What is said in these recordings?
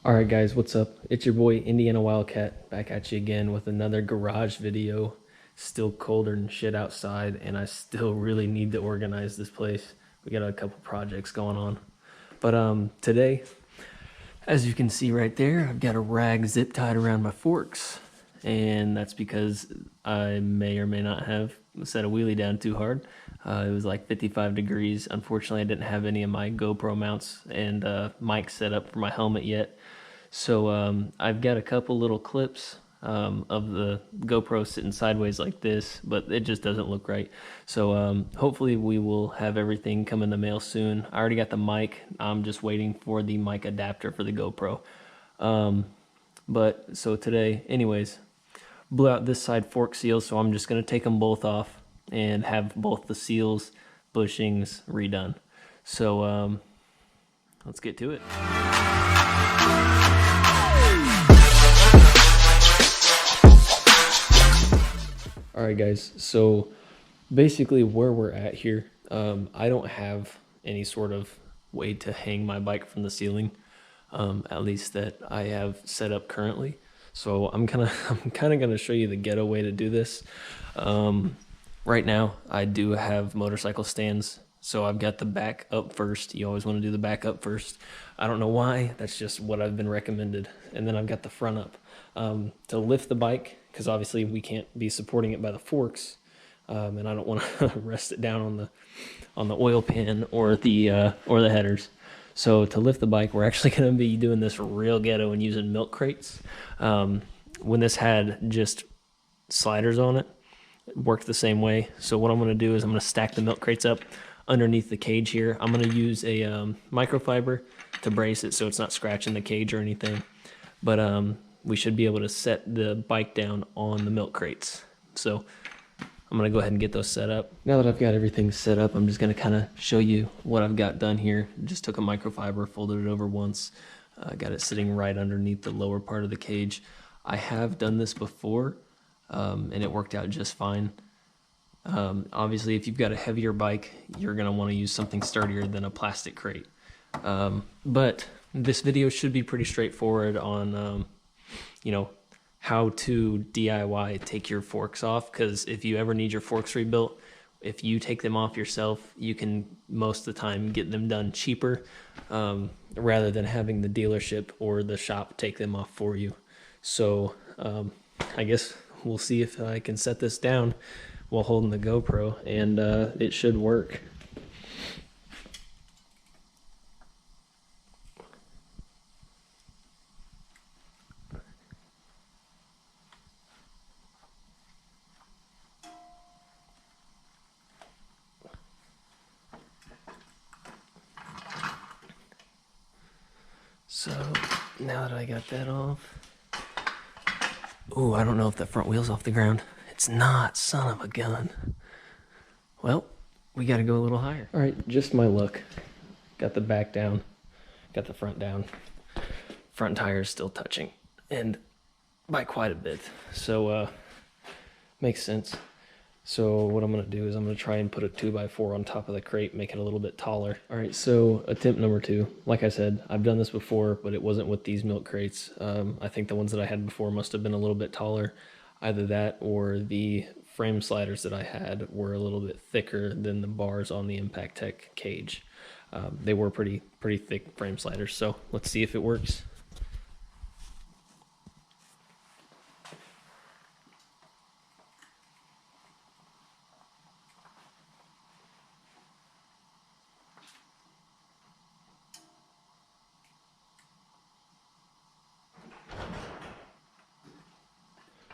Alright guys, what's up? It's your boy Indiana Wildcat back at you again with another garage video. Still colder than shit outside and I still really need to organize this place. We got a couple projects going on. But today, as you can see right there, I've got a rag zip tied around my forks. And that's because I may or may not have set a wheelie down too hard. It was like 55 degrees. Unfortunately, I didn't have any of my GoPro mounts and mic set up for my helmet yet. So I've got a couple little clips of the GoPro sitting sideways like this, but it just doesn't look right. So hopefully we will have everything come in the mail soon. I already got the mic. I'm just waiting for the mic adapter for the GoPro. But so today, anyways, blew out this side fork seal, so I'm just going to take them both off and have both the seals, bushings redone. So let's get to it. Alright guys, so basically where we're at here, I don't have any sort of way to hang my bike from the ceiling, at least that I have set up currently. So I'm kind of going to show you the ghetto way to do this. Right now I do have motorcycle stands, so I've got the back up first. You always want to do the back up first. I don't know why, that's just what I've been recommended. And then I've got the front up. To lift the bike, because obviously we can't be supporting it by the forks, and I don't want to rest it down on the oil pan or the headers. So to lift the bike, we're actually going to be doing this real ghetto and using milk crates. When this had just sliders on it, it worked the same way. So what I'm going to do is I'm going to stack the milk crates up underneath the cage here. I'm going to use a microfiber to brace it so it's not scratching the cage or anything. But we should be able to set the bike down on the milk crates. So I'm going to go ahead and get those set up. Now that I've got everything set up, I'm just going to kind of show you what I've got done here. Just took a microfiber, folded it over once, got it sitting right underneath the lower part of the cage. I have done this before, and it worked out just fine. Obviously, if you've got a heavier bike, you're going to want to use something sturdier than a plastic crate. But this video should be pretty straightforward on you know, how to DIY take your forks off, because if you ever need your forks rebuilt, if you take them off yourself, you can most of the time get them done cheaper, rather than having the dealership or the shop take them off for you. So I guess we'll see if I can set this down while holding the GoPro, and it should work. So now that I got that off, oh, I don't know if that front wheel's off the ground. It's not, son of a gun. Well, we got to go a little higher. All right, just my luck. Got the back down, got the front down. Front tire's still touching, and by quite a bit. So makes sense. So what I'm going to do is I'm going to try and put a 2x4 on top of the crate, make it a little bit taller. All right, so attempt number 2. Like I said, I've done this before, but it wasn't with these milk crates. I think the ones that I had before must have been a little bit taller. Either that or the frame sliders that I had were a little bit thicker than the bars on the Impaktech cage. They were pretty thick frame sliders, so let's see if it works.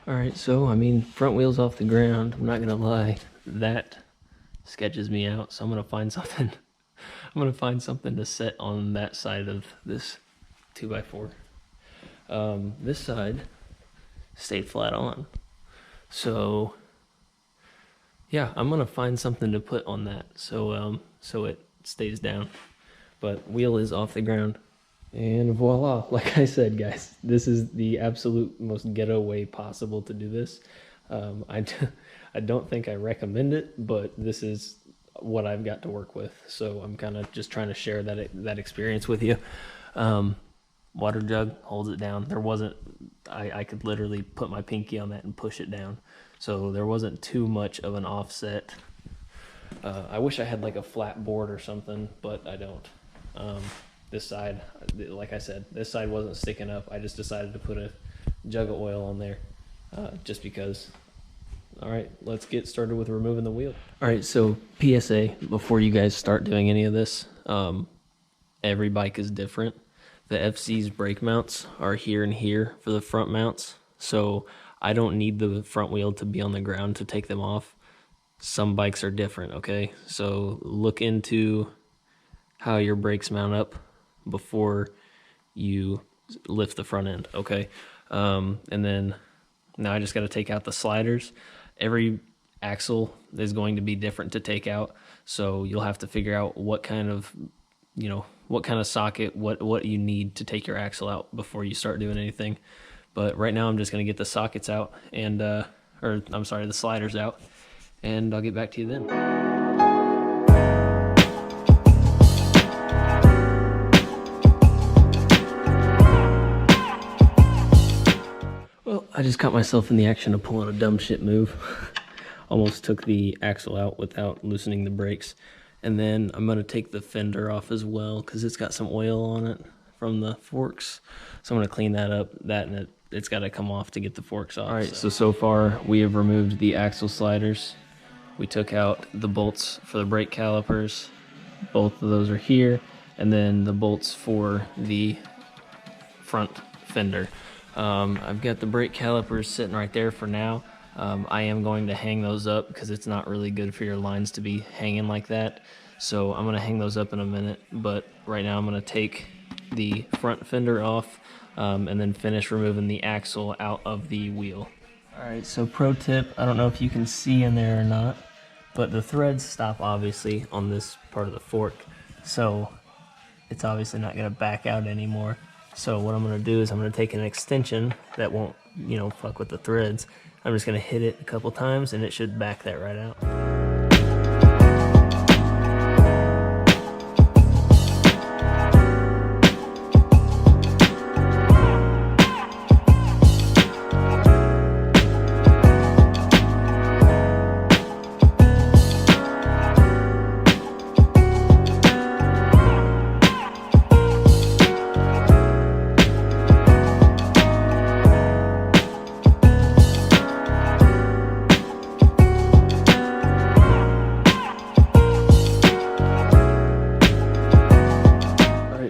Alright, so I mean, front wheel's off the ground. I'm not gonna lie, that sketches me out. So I'm gonna find something. I'm gonna find something to set on that side of this 2x4. This side stayed flat on. So yeah, I'm gonna find something to put on that so so it stays down. But wheel is off the ground. And voila, like I said, guys, this is the absolute most ghetto way possible to do this. I don't think I recommend it, but this is what I've got to work with. So I'm kind of just trying to share that experience with you. water jug holds it down. There wasn't, I could literally put my pinky on that and push it down. So there wasn't too much of an offset. I wish I had like a flat board or something, but I don't. This side, like I said, this side wasn't sticking up. I just decided to put a jug of oil on there just because. All right, let's get started with removing the wheel. All right, so PSA, before you guys start doing any of this, every bike is different. The FZ's brake mounts are here and here for the front mounts, so I don't need the front wheel to be on the ground to take them off. Some bikes are different, okay? So look into how your brakes mount up before you lift the front end, okay? And then now I just got to take out the sliders. Every axle is going to be different to take out, so you'll have to figure out what kind of, what kind of socket, what you need to take your axle out before you start doing anything. But right now I'm just going to get the sockets out and, or I'm sorry, the sliders out, and I'll get back to you then. Well, I just caught myself in the action of pulling a dumb shit move. Almost took the axle out without loosening the brakes. And then I'm going to take the fender off as well because it's got some oil on it from the forks. So I'm going to clean that up, and it's got to come off to get the forks off. All right, so far we have removed the axle sliders. We took out the bolts for the brake calipers. Both of those are here. And then the bolts for the front fender. I've got the brake calipers sitting right there for now. I am going to hang those up because it's not really good for your lines to be hanging like that. So I'm going to hang those up in a minute. But right now I'm going to take the front fender off and then finish removing the axle out of the wheel. Alright, so pro tip, I don't know if you can see in there or not, but the threads stop obviously on this part of the fork. So it's obviously not going to back out anymore. So what I'm going to do is I'm going to take an extension that won't, fuck with the threads. I'm just going to hit it a couple times and it should back that right out.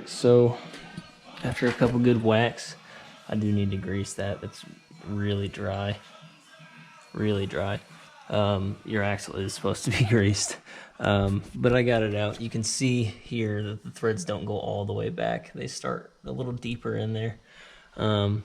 So after a couple good whacks, I do need to grease that. It's really dry, really dry. Your axle is supposed to be greased, but I got it out. You can see here that the threads don't go all the way back. They start a little deeper in there. Now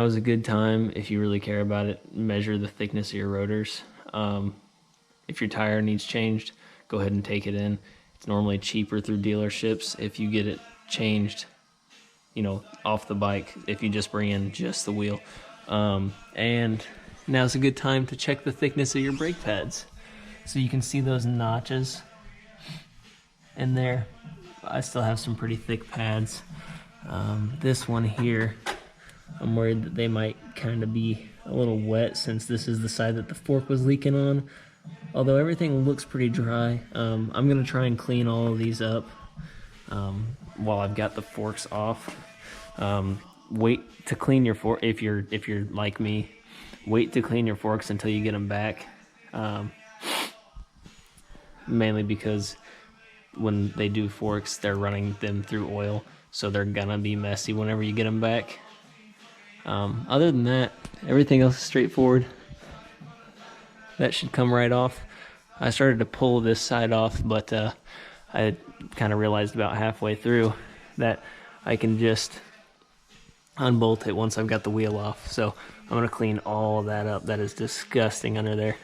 is a good time, if you really care about it, measure the thickness of your rotors. If your tire needs changed, go ahead and take it in. It's normally cheaper through dealerships if you get it changed, off the bike, if you just bring in just the wheel. And now's a good time to check the thickness of your brake pads. So you can see those notches in there. I still have some pretty thick pads. This one here, I'm worried that they might kind of be a little wet since this is the side that the fork was leaking on. Although everything looks pretty dry. I'm going to try and clean all of these up while I've got the forks off. Wait to clean your fork, if you're like me, wait to clean your forks until you get them back. Mainly because when they do forks, they're running them through oil, so they're gonna be messy whenever you get them back. Other than that, everything else is straightforward. That should come right off. I started to pull this side off, but I kind of realized about halfway through that I can just unbolt it once I've got the wheel off. So I'm going to clean all of that up. That is disgusting under there.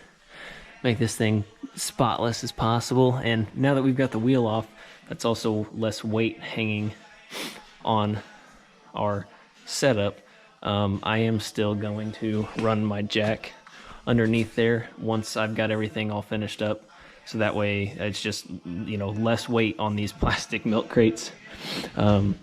Make this thing spotless as possible. And now that we've got the wheel off, that's also less weight hanging on our setup. I am still going to run my jack underneath there once I've got everything all finished up. so that way it's just, you know, less weight on these plastic milk crates. I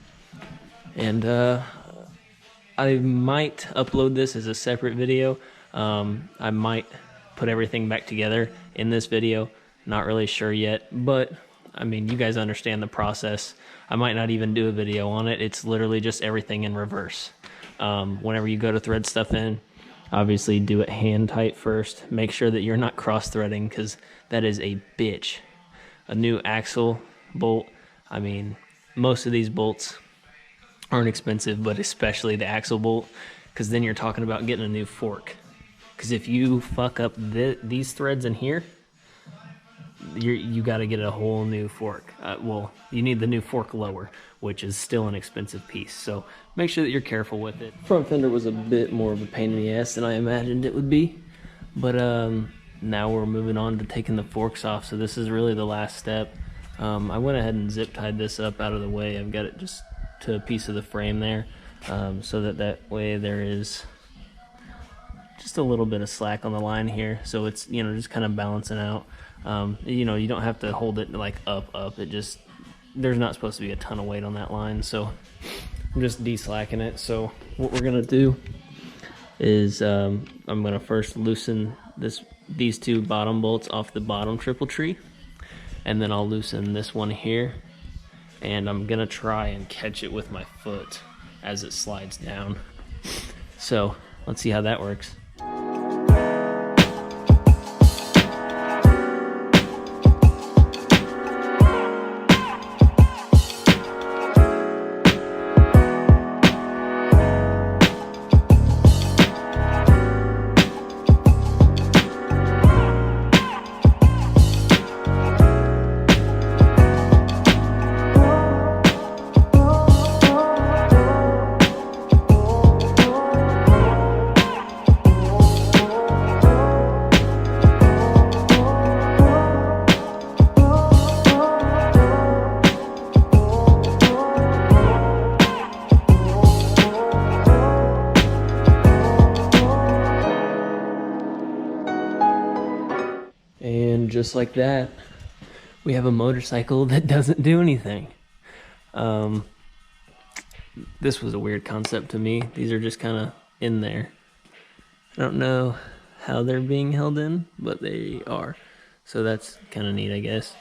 might upload this as a separate video. I might put everything back together in this video. Not really sure yet, but I mean, you guys understand the process. I might not even do a video on it. It's literally just everything in reverse. Whenever you go to thread stuff in, obviously do it hand tight first. Make sure that you're not cross threading, because that is a bitch. A new axle bolt, I mean, most of these bolts aren't expensive, but especially the axle bolt, because then you're talking about getting a new fork. Because if you fuck up these threads in here, you got to get a whole new fork. Well, you need the new fork lower, which is still an expensive piece. So make sure that you're careful with it. Front fender was a bit more of a pain in the ass than I imagined it would be. But now we're moving on to taking the forks off. So this is really the last step. I went ahead and zip tied this up out of the way. I've got it just to a piece of the frame there, so that way there is just a little bit of slack on the line here. So it's, you know, just kind of balancing out. You know, you don't have to hold it like up. It just, there's not supposed to be a ton of weight on that line. So I'm just de-slacking it. So what we're going to do is I'm going to first loosen these two bottom bolts off the bottom triple tree. And then I'll loosen this one here. And I'm going to try and catch it with my foot as it slides down. So let's see how that works. And just like that, we have a motorcycle that doesn't do anything. This was a weird concept to me. These are just kind of in there. I don't know how they're being held in, but they are. So that's kind of neat, I guess.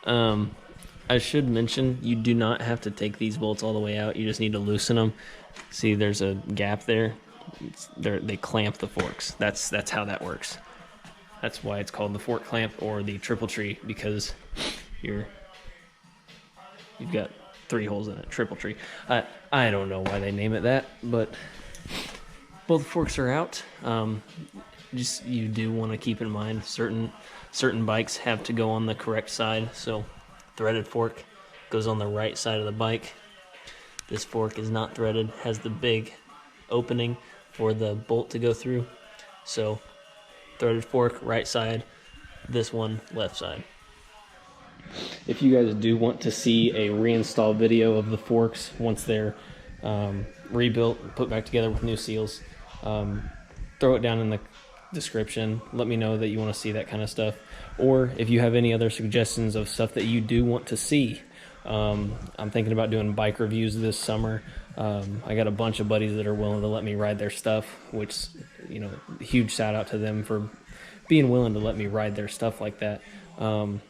I should mention, you do not have to take these bolts all the way out. You just need to loosen them. See, there's a gap there. They clamp the forks. That's how that works. That's why it's called the fork clamp or the triple tree, because you've got 3 holes in it, triple tree. I don't know why they name it that, but both forks are out. Just, you do want to keep in mind certain bikes have to go on the correct side. So threaded fork goes on the right side of the bike. This fork is not threaded, has the big opening for the bolt to go through. So threaded fork, right side, this one, left side. If you guys do want to see a reinstall video of the forks once they're rebuilt, put back together with new seals, throw it down in the description. Let me know that you want to see that kind of stuff. Or if you have any other suggestions of stuff that you do want to see. I'm thinking about doing bike reviews this summer. I got a bunch of buddies that are willing to let me ride their stuff, which, you know, huge shout out to them for being willing to let me ride their stuff like that. I'm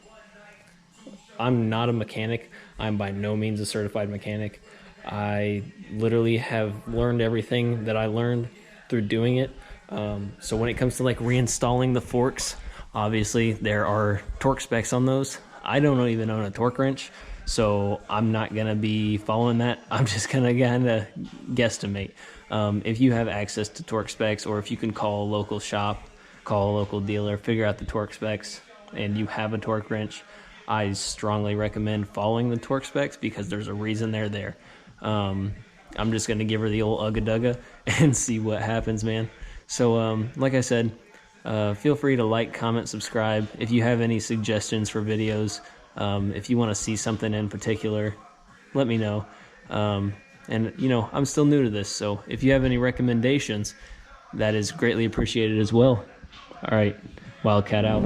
not a mechanic. I'm by no means a certified mechanic. I literally have learned everything that I learned through doing it. So when it comes to like reinstalling the forks, obviously there are torque specs on those. I don't even own a torque wrench, so I'm not gonna be following that. I'm just gonna kind of guesstimate. If you have access to torque specs, or if you can call a local shop, call a local dealer, figure out the torque specs, and you have a torque wrench, I strongly recommend following the torque specs, because there's a reason they're there. I'm just going to give her the old ugga-dugga and see what happens, man. So, like I said, feel free to like, comment, subscribe. If you have any suggestions for videos, if you want to see something in particular, let me know. And, you know, I'm still new to this, so if you have any recommendations, that is greatly appreciated as well. All right, Wildcat out.